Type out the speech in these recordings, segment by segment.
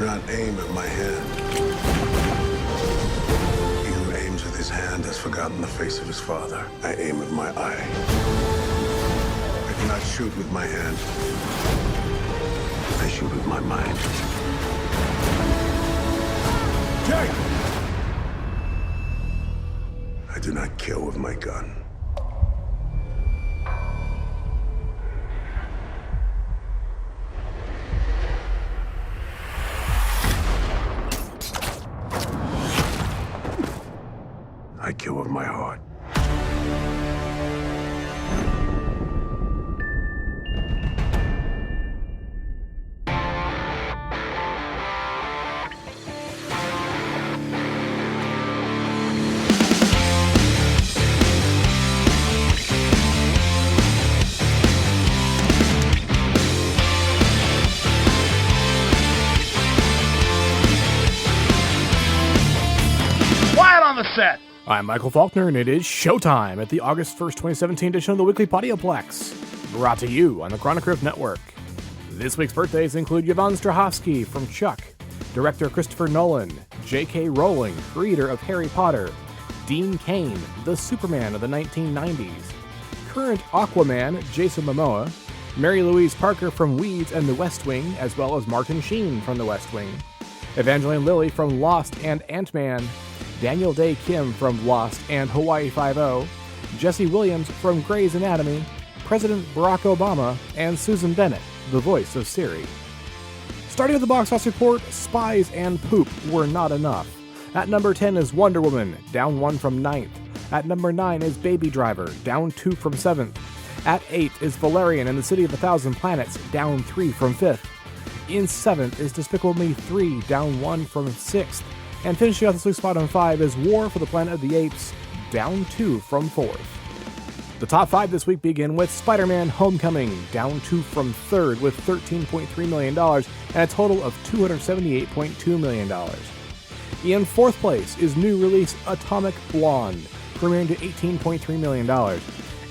not aim at my hand. He who aims with his hand has forgotten the face of his father. I aim with my eye. I do not shoot with my hand. I shoot with my mind. Jake! I do not kill with my gun. I kill with my heart. Quiet on the set! I'm Michael Faulkner, and it is showtime at the August 1st, 2017 edition of the Weekly Podioplex, brought to you on the Chronicrypt Network. This week's birthdays include Yvonne Strahovski from Chuck, director Christopher Nolan, J.K. Rowling, creator of Harry Potter, Dean Cain, the Superman of the 1990s, current Aquaman Jason Momoa, Mary Louise Parker from Weeds and The West Wing, as well as Martin Sheen from The West Wing, Evangeline Lilly from Lost and Ant-Man, Daniel Day Kim from Lost and Hawaii Five-0, Jesse Williams from Grey's Anatomy, President Barack Obama, and Susan Bennett, the voice of Siri. Starting with the box office report, Spies and Poop were not enough. At number 10 is Wonder Woman, down 1 from 9th. At number 9 is Baby Driver, down 2 from 7th. At 8 is Valerian and the City of a Thousand Planets, down 3 from 5th. In 7th is Despicable Me 3, down 1 from 6th. And finishing out this week's spot on 5 is War for the Planet of the Apes, down 2 from 4th. The top 5 this week begin with Spider-Man Homecoming, down 2 from 3rd with $13.3 million and a total of $278.2 million. In 4th place is new release Atomic Blonde, premiering to $18.3 million.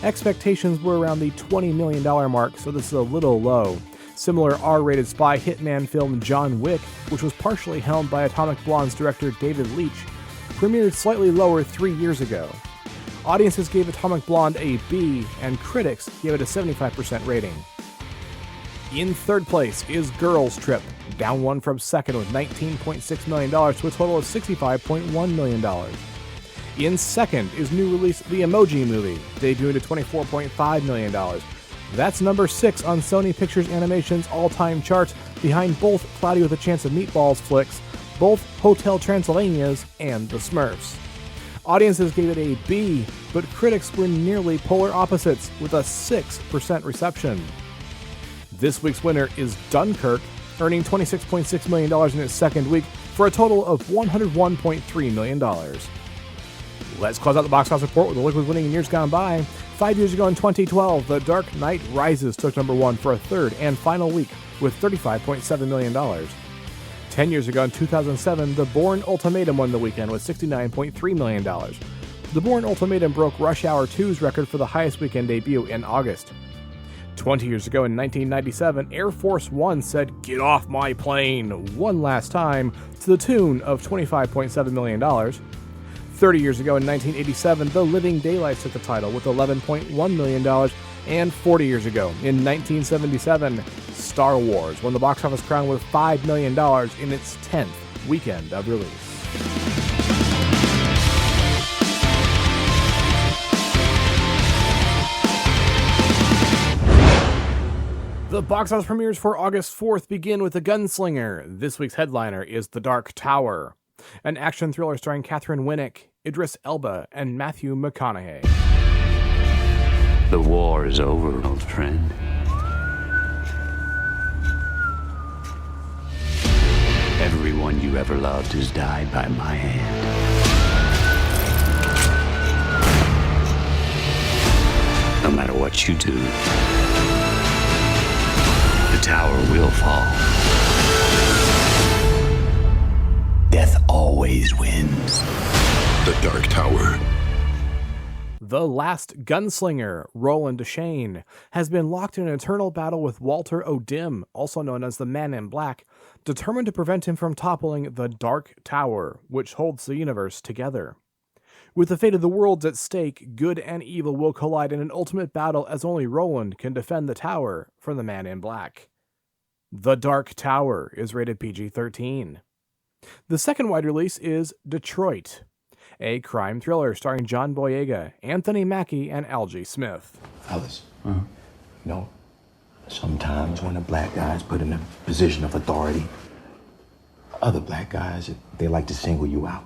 Expectations were around the $20 million mark, so this is a little low. Similar R-rated spy hitman film John Wick, which was partially helmed by Atomic Blonde's director David Leitch, premiered slightly lower 3 years ago. Audiences gave Atomic Blonde a B, and critics gave it a 75% rating. In 3rd place is Girls Trip, down 1 from 2nd with $19.6 million to a total of $65.1 million. In 2nd is new release The Emoji Movie, debuting at $24.5 million. That's number 6 on Sony Pictures Animation's all-time chart, behind both Cloudy with a Chance of Meatballs flicks, both Hotel Transylvanias, and The Smurfs. Audiences gave it a B, but critics were nearly polar opposites, with a 6% reception. This week's winner is Dunkirk, earning $26.6 million in its second week, for a total of $101.3 million. Let's close out the box office report with the look was winning in years gone by. 5 years ago in 2012, The Dark Knight Rises took number 1 for a third and final week with $35.7 million. 10 years ago in 2007, The Bourne Ultimatum won the weekend with $69.3 million. The Bourne Ultimatum broke Rush Hour 2's record for the highest weekend debut in August. 20 years ago in 1997, Air Force One said, "Get off my plane," one last time to the tune of $25.7 million. 30 years ago in 1987, The Living Daylights took the title with $11.1 million, and 40 years ago in 1977, Star Wars won the box office crown with $5 million in its 10th weekend of release. The box office premieres for August 4th begin with The Gunslinger. This week's headliner is The Dark Tower, an action thriller starring Catherine Winnick, Idris Elba, and Matthew McConaughey. The war is over, old friend. Everyone you ever loved has died by my hand. No matter what you do, the tower will fall. Death always wins. The Dark Tower. The last gunslinger, Roland Deschain, has been locked in an eternal battle with Walter O'Dim, also known as the Man in Black, determined to prevent him from toppling the Dark Tower, which holds the universe together. With the fate of the worlds at stake, good and evil will collide in an ultimate battle as only Roland can defend the tower from the Man in Black. The Dark Tower is rated PG-13. The second wide release is Detroit, a crime thriller starring John Boyega, Anthony Mackie, and Algie Smith. Fellas, you know, sometimes when a black guy is put in a position of authority, other black guys, they like to single you out.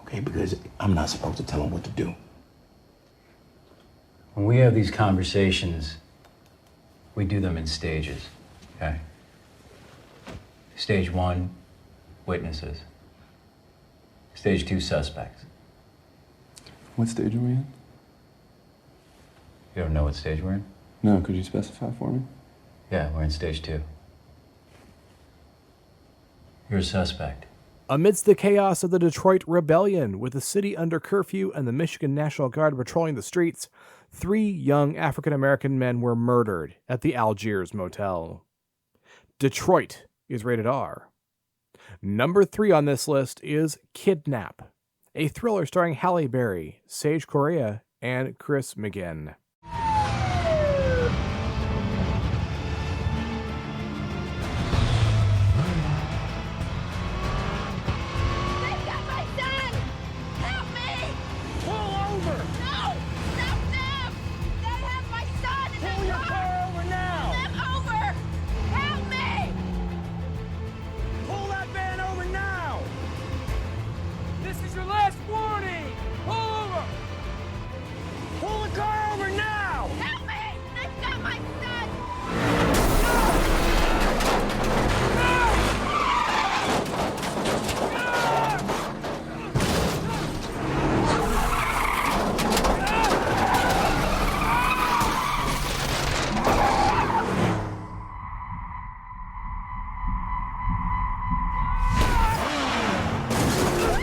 Okay, because I'm not supposed to tell them what to do. When we have these conversations, we do them in stages, okay? Stage 1, witnesses. Stage 2, suspects. What stage are we in? You don't know what stage we're in? No, could you specify for me? Yeah, we're in stage 2. You're a suspect. Amidst the chaos of the Detroit Rebellion, with the city under curfew and the Michigan National Guard patrolling the streets, 3 young African-American men were murdered at the Algiers Motel. Detroit is rated R. Number 3 on this list is Kidnap, a thriller starring Halle Berry, Sage Correa, and Chris McGinn.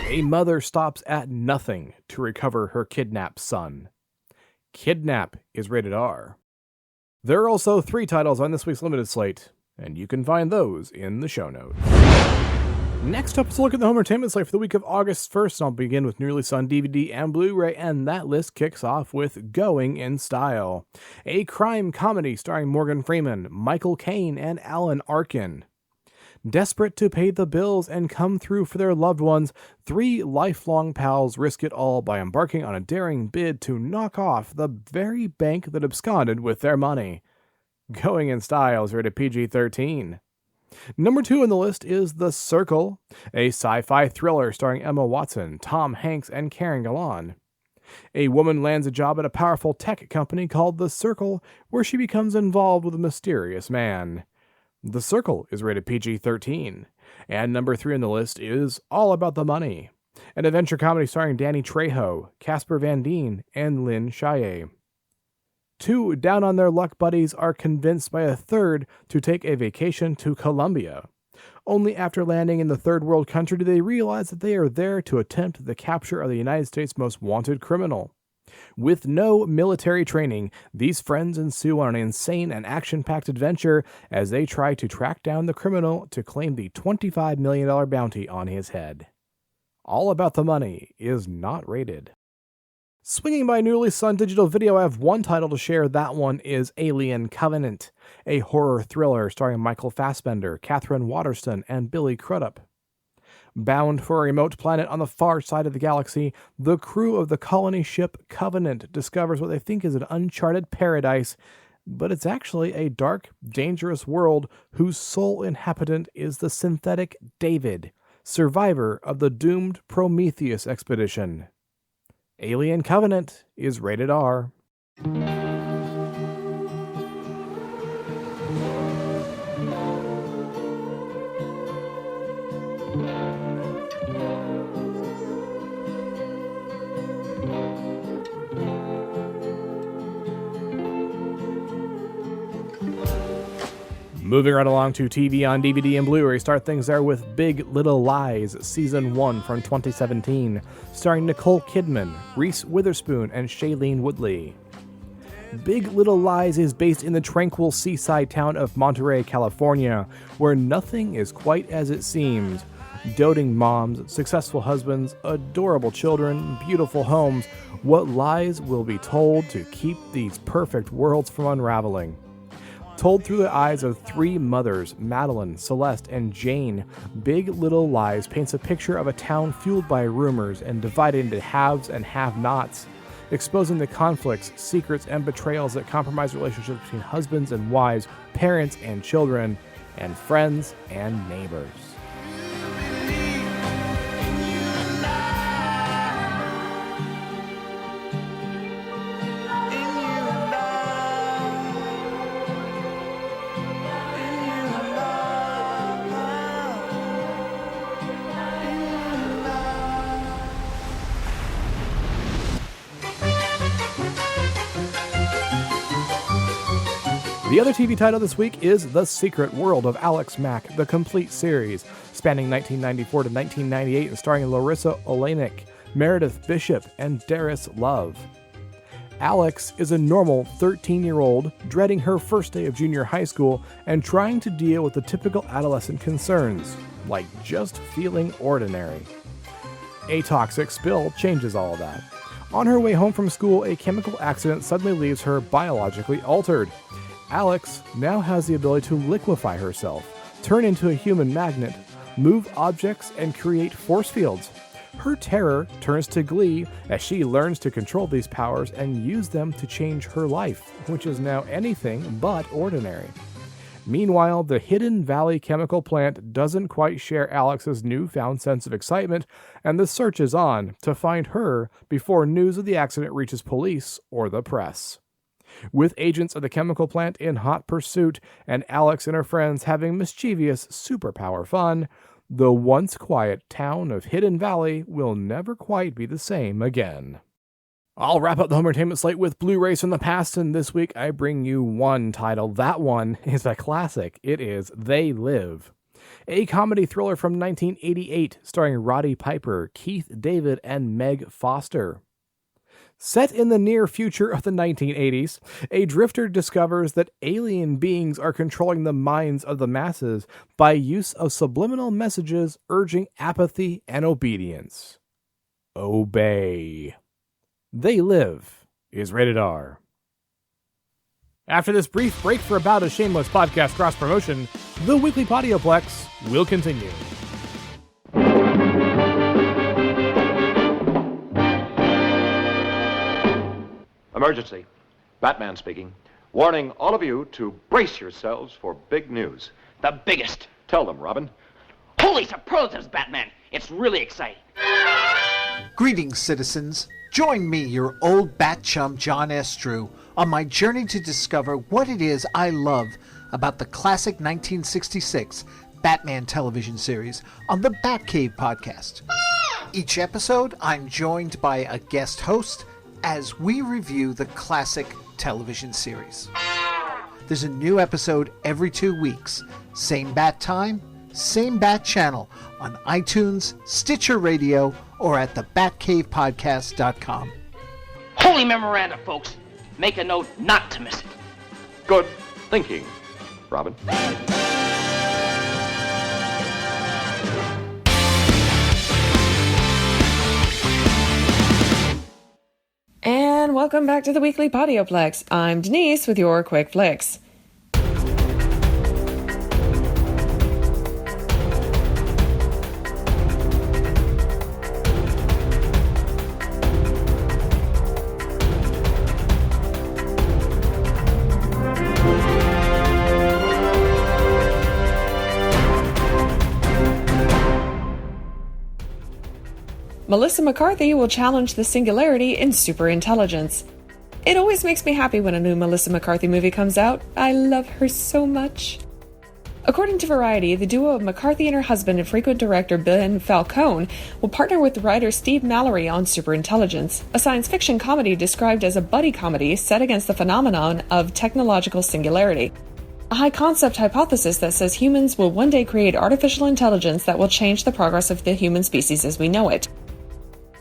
A mother stops at nothing to recover her kidnapped son. Kidnap is rated R. There are also 3 titles on this week's limited slate, and you can find those in the show notes. Next up, let's look at the home entertainment slate for the week of August 1st, and I'll begin with new release on DVD and Blu-ray, and that list kicks off with Going in Style, a crime comedy starring Morgan Freeman, Michael Caine, and Alan Arkin. Desperate to pay the bills and come through for their loved ones, 3 lifelong pals risk it all by embarking on a daring bid to knock off the very bank that absconded with their money. Going in Style is rated PG-13. Number 2 on the list is The Circle, a sci-fi thriller starring Emma Watson, Tom Hanks, and Karen Gillan. A woman lands a job at a powerful tech company called The Circle, where she becomes involved with a mysterious man. The Circle is rated PG-13. And number 3 on the list is All About the Money, an adventure comedy starring Danny Trejo, Casper Van Dien, and Lynn Chaillet. 2 down-on-their-luck buddies are convinced by a third to take a vacation to Colombia. Only after landing in the third world country do they realize that they are there to attempt the capture of the United States' most wanted criminal. With no military training, these friends ensue on an insane and action-packed adventure as they try to track down the criminal to claim the $25 million bounty on his head. All About the Money is not rated. Swinging by new release on digital video, I have one title to share. That one is Alien Covenant, a horror thriller starring Michael Fassbender, Catherine Waterston, and Billy Crudup. Bound for a remote planet on the far side of the galaxy, the crew of the colony ship Covenant discovers what they think is an uncharted paradise, but it's actually a dark, dangerous world whose sole inhabitant is the synthetic David, survivor of the doomed Prometheus expedition. Alien Covenant is rated R. Moving right along to TV on DVD and Blu-ray, start things there with Big Little Lies, Season 1 from 2017, starring Nicole Kidman, Reese Witherspoon, and Shailene Woodley. Big Little Lies is based in the tranquil seaside town of Monterey, California, where nothing is quite as it seems. Doting moms, successful husbands, adorable children, beautiful homes. What lies will be told to keep these perfect worlds from unraveling? Told through the eyes of three mothers, Madeline, Celeste, and Jane, Big Little Lies paints a picture of a town fueled by rumors and divided into haves and have-nots, exposing the conflicts, secrets, and betrayals that compromise relationships between husbands and wives, parents and children, and friends and neighbors. The other TV title this week is The Secret World of Alex Mack, the complete series, spanning 1994 to 1998 and starring Larissa Oleynik, Meredith Bishop, and Darius Love. Alex is a normal 13-year-old dreading her first day of junior high school and trying to deal with the typical adolescent concerns, like just feeling ordinary. A toxic spill changes all of that. On her way home from school, a chemical accident suddenly leaves her biologically altered. Alex now has the ability to liquefy herself, turn into a human magnet, move objects, and create force fields. Her terror turns to glee as she learns to control these powers and use them to change her life, which is now anything but ordinary. Meanwhile, the Hidden Valley chemical plant doesn't quite share Alex's newfound sense of excitement, and the search is on to find her before news of the accident reaches police or the press. With agents of the chemical plant in hot pursuit and Alex and her friends having mischievous superpower fun, the once quiet town of Hidden Valley will never quite be the same again. I'll wrap up the home entertainment slate with Blu-rays from the past, and this week I bring you one title. That one is a classic. It is They Live, a comedy thriller from 1988 starring Roddy Piper, Keith David, and Meg Foster. Set in the near future of the 1980s, a drifter discovers that alien beings are controlling the minds of the masses by use of subliminal messages urging apathy and obedience. Obey. They Live is rated R. After this brief break for about a shameless podcast cross-promotion, the Weekly Podioplex will continue. Emergency. Batman speaking. Warning all of you to brace yourselves for big news. The biggest. Tell them, Robin. Holy superlatives, Batman. It's really exciting. Greetings, citizens. Join me, your old bat chum, John S. Drew, on my journey to discover what it is I love about the classic 1966 Batman television series on the Batcave podcast. Each episode, I'm joined by a guest host as we review the classic television series. There's a new episode every 2 weeks. Same bat time, same bat channel on iTunes, Stitcher Radio, or at thebatcavepodcast.com. Holy memoranda, folks. Make a note not to miss it. Good thinking, Robin. And welcome back to the Weekly Podioplex. I'm Denise with your Quick Flicks. Melissa McCarthy will challenge the singularity in superintelligence. It always makes me happy when a new Melissa McCarthy movie comes out. I love her so much. According to Variety, the duo of McCarthy and her husband and frequent director Ben Falcone will partner with writer Steve Mallory on Superintelligence, a science fiction comedy described as a buddy comedy set against the phenomenon of technological singularity. a high-concept hypothesis that says humans will one day create artificial intelligence that will change the progress of the human species as we know it.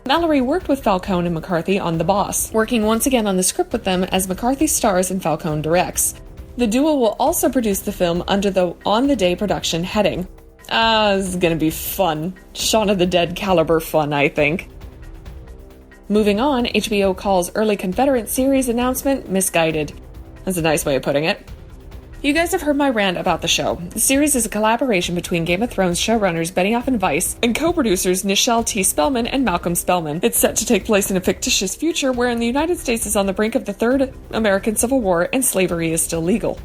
Mallory worked with Falcone and McCarthy on The Boss, working once again on the script with them as McCarthy stars and Falcone directs. The duo will also produce the film under the On the Day production heading. This is gonna be fun. Shaun of the Dead caliber fun, I think. Moving on, HBO calls early Confederate series announcement misguided. That's a nice way of putting it. You guys have heard my rant about the show. The series is a collaboration between Game of Thrones showrunners Benioff and Weiss and co-producers Nichelle T. Spellman and Malcolm Spellman. It's set to take place in a fictitious future wherein the United States is on the brink of the Third American Civil War and slavery is still legal.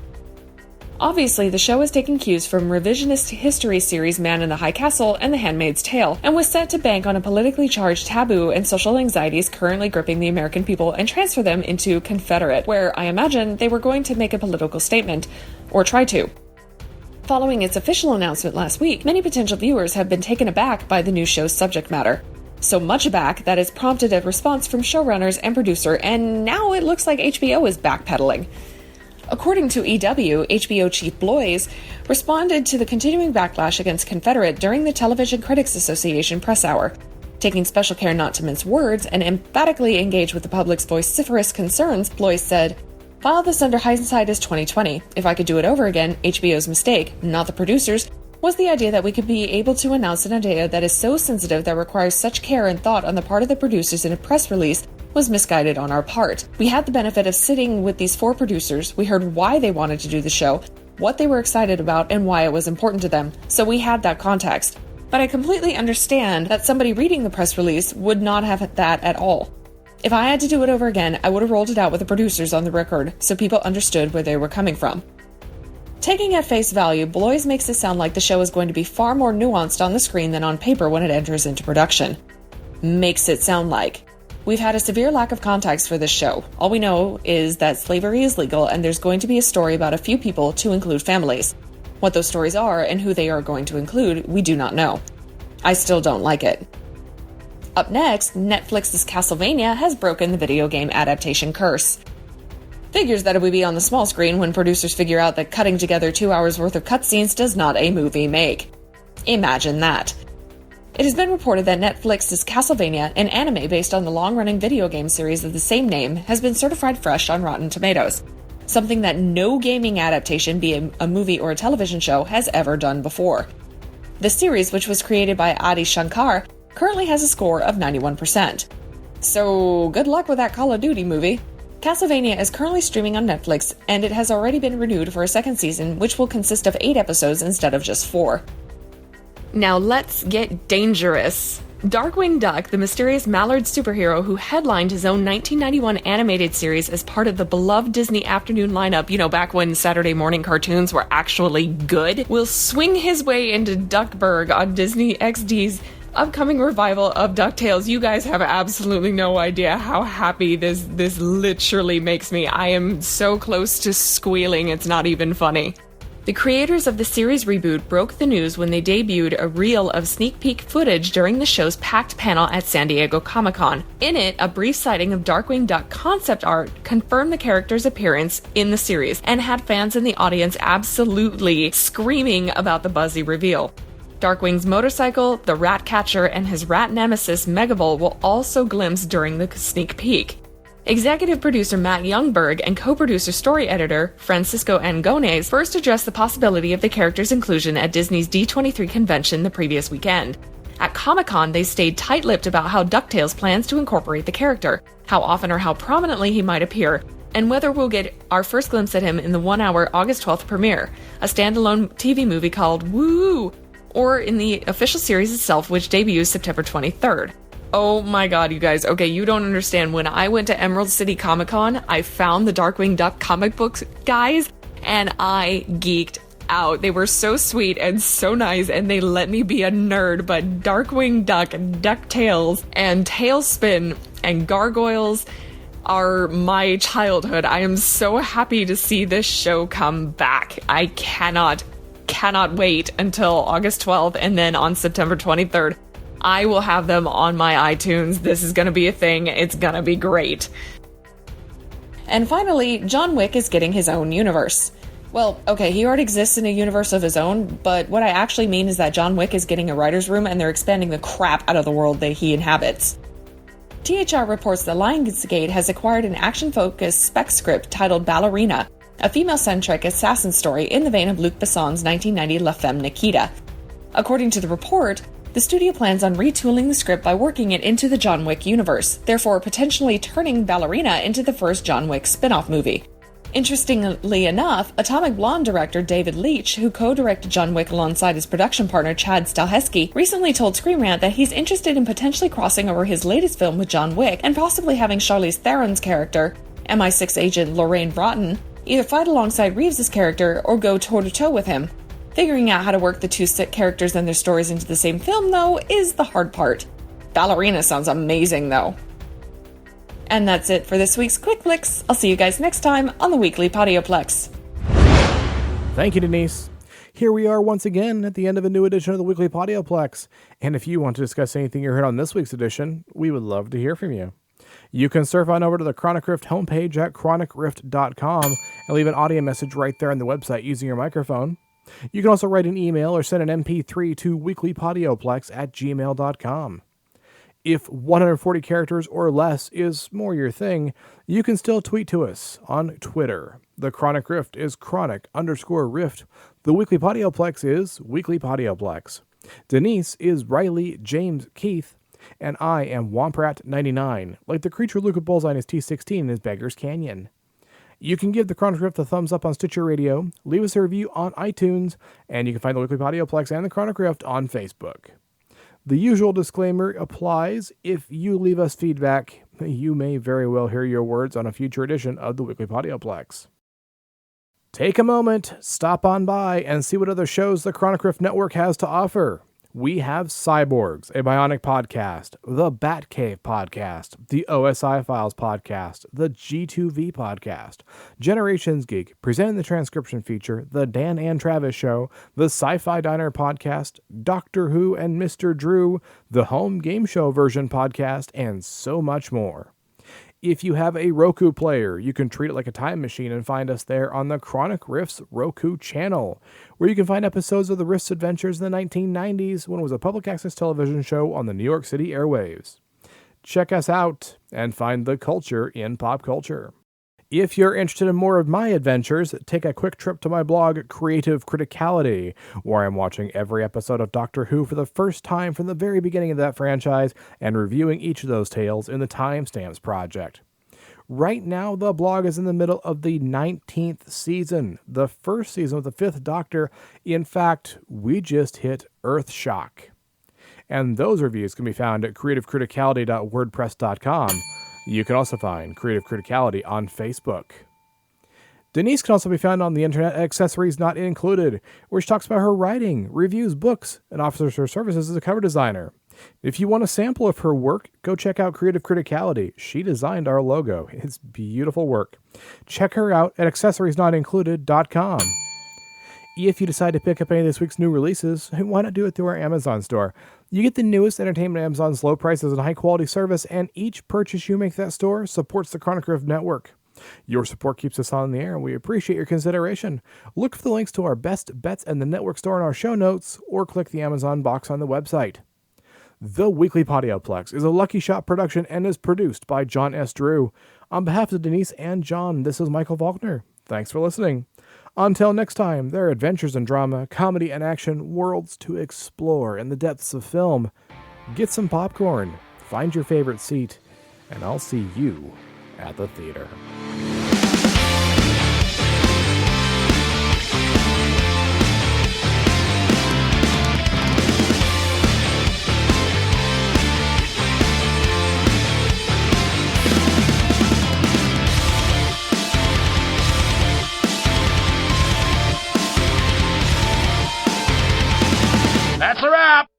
Obviously, the show is taking cues from revisionist history series Man in the High Castle and The Handmaid's Tale, and was set to bank on a politically charged taboo and social anxieties currently gripping the American people and transfer them into Confederate, where I imagine they were going to make a political statement, or try to. Following its official announcement last week, many potential viewers have been taken aback by the new show's subject matter. So much aback that it's prompted a response from showrunners and producer, and now it looks like HBO is backpedaling. According to EW, HBO chief Bloys responded to the continuing backlash against Confederate during the Television Critics Association press hour. Taking special care not to mince words and emphatically engage with the public's vociferous concerns, Bloys said, "File this under hindsight as 2020. If I could do it over again, HBO's mistake, not the producers, was the idea that we could be able to announce an idea that is so sensitive that requires such care and thought on the part of the producers in a press release was misguided on our part. We had the benefit of sitting with these 4 producers. We heard why they wanted to do the show, what they were excited about, and why it was important to them. So we had that context. But I completely understand that somebody reading the press release would not have that at all. If I had to do it over again, I would have rolled it out with the producers on the record so people understood where they were coming from." Taking at face value, Bloys makes it sound like the show is going to be far more nuanced on the screen than on paper when it enters into production. Makes it sound like. We've had a severe lack of context for this show. All we know is that slavery is legal and there's going to be a story about a few people to include families. What those stories are and who they are going to include, we do not know. I still don't like it. Up next, Netflix's Castlevania has broken the video game adaptation curse. Figures that it would be on the small screen when producers figure out that cutting together 2 hours worth of cutscenes does not a movie make. Imagine that. It has been reported that Netflix's Castlevania, an anime based on the long-running video game series of the same name, has been certified fresh on Rotten Tomatoes, something that no gaming adaptation, be it a movie or a television show, has ever done before. The series, which was created by Adi Shankar, currently has a score of 91%. So good luck with that Call of Duty movie. Castlevania is currently streaming on Netflix, and it has already been renewed for a second season, which will consist of 8 episodes instead of just 4. Now let's get dangerous. Darkwing Duck, the mysterious mallard superhero who headlined his own 1991 animated series as part of the beloved Disney afternoon lineup, back when Saturday morning cartoons were actually good, will swing his way into Duckburg on Disney XD's upcoming revival of DuckTales. You guys have absolutely no idea how happy this literally makes me. I am so close to squealing, it's not even funny. The creators of the series reboot broke the news when they debuted a reel of sneak peek footage during the show's packed panel at San Diego Comic-Con. In it, a brief sighting of Darkwing Duck concept art confirmed the character's appearance in the series and had fans in the audience absolutely screaming about the buzzy reveal. Darkwing's motorcycle, the rat catcher, and his rat nemesis Megavolt will also glimpse during the sneak peek. Executive producer Matt Youngberg and co-producer story editor Francisco Angones first addressed the possibility of the character's inclusion at Disney's D23 convention the previous weekend. At Comic-Con, they stayed tight-lipped about how DuckTales plans to incorporate the character, how often or how prominently he might appear, and whether we'll get our first glimpse at him in the 1-hour August 12th premiere, a standalone TV movie called Woo! Or in the official series itself, which debuts September 23rd. Oh my god, you guys. Okay, you don't understand. When I went to Emerald City Comic-Con, I found the Darkwing Duck comic books guys, and I geeked out. They were so sweet and so nice, and they let me be a nerd, but Darkwing Duck and DuckTales and Tailspin and Gargoyles are my childhood. I am so happy to see this show come back. I cannot wait until August 12th, and then on September 23rd. I will have them on my iTunes. This is going to be a thing. It's going to be great. And finally, John Wick is getting his own universe. Well, okay, he already exists in a universe of his own, but what I actually mean is that John Wick is getting a writer's room and they're expanding the crap out of the world that he inhabits. THR reports that Lionsgate has acquired an action-focused spec script titled Ballerina, a female-centric assassin story in the vein of Luc Besson's 1990 La Femme Nikita. According to the report, the studio plans on retooling the script by working it into the John Wick universe, therefore potentially turning Ballerina into the first John Wick spin-off movie. Interestingly enough, Atomic Blonde director David Leitch, who co-directed John Wick alongside his production partner Chad Stahelski, recently told Screen Rant that he's interested in potentially crossing over his latest film with John Wick and possibly having Charlize Theron's character, MI6 agent Lorraine Broughton, either fight alongside Reeves' character or go toe-to-toe with him. Figuring out how to work the two characters and their stories into the same film, though, is the hard part. Ballerina sounds amazing, though. And that's it for this week's Quick Flicks. I'll see you guys next time on the Weekly Podioplex. Thank you, Denise. Here we are once again at the end of a new edition of the Weekly Podioplex. And if you want to discuss anything you heard on this week's edition, we would love to hear from you. You can surf on over to the Chronic Rift homepage at chronicrift.com and leave an audio message right there on the website using your microphone. You can also write an email or send an MP3 to weeklypodioplex@gmail.com. If 140 characters or less is more your thing, you can still tweet to us on Twitter. The Chronic Rift is chronic_rift. The Weekly Podioplex is Weekly Podioplex. Denise is Riley James Keith, and I am Womprat99, like the creature Luke Bullseye in his T16 in his Beggar's Canyon. You can give the Chronic Rift a thumbs up on Stitcher Radio, leave us a review on iTunes, and you can find the Weekly Podioplex and the Chronic Rift on Facebook. The usual disclaimer applies. If you leave us feedback, you may very well hear your words on a future edition of the Weekly Podioplex. Take a moment, stop on by, and see what other shows the Chronic Rift Network has to offer. We have Cyborgs, a Bionic podcast, the Batcave podcast, the OSI Files podcast, the G2V podcast, Generations Geek, presenting the transcription feature, the Dan and Travis Show, the Sci-Fi Diner podcast, Doctor Who and Mr. Drew, the Home Game Show version podcast, and so much more. If you have a Roku player, you can treat it like a time machine and find us there on the Chronic Rift's Roku channel, where you can find episodes of the Rift's adventures in the 1990s when it was a public access television show on the New York City airwaves. Check us out and find the culture in pop culture. If you're interested in more of my adventures, take a quick trip to my blog, Creative Criticality, where I'm watching every episode of Doctor Who for the first time from the very beginning of that franchise and reviewing each of those tales in the Timestamps Project. Right now, the blog is in the middle of the 19th season, the first season with the 5th Doctor. In fact, we just hit Earthshock. And those reviews can be found at creativecriticality.wordpress.com. You can also find Creative Criticality on Facebook. Denise can also be found on the internet at Accessories Not Included, where she talks about her writing, reviews books, and offers her services as a cover designer. If you want a sample of her work, go check out Creative Criticality. She designed our logo. It's beautiful work. Check her out at accessoriesnotincluded.com. If you decide to pick up any of this week's new releases, why not do it through our Amazon store? You get the newest entertainment at Amazon's low prices and high-quality service, and each purchase you make at that store supports the Chronic Rift Network. Your support keeps us on the air, and we appreciate your consideration. Look for the links to our best bets and the network store in our show notes, or click the Amazon box on the website. The Weekly Podioplex is a Lucky Shot production and is produced by John S. Drew. On behalf of Denise and John, this is Michael Faulkner. Thanks for listening. Until next time, there are adventures in drama, comedy, and action, worlds to explore in the depths of film. Get some popcorn, find your favorite seat, and I'll see you at the theater. That's a wrap.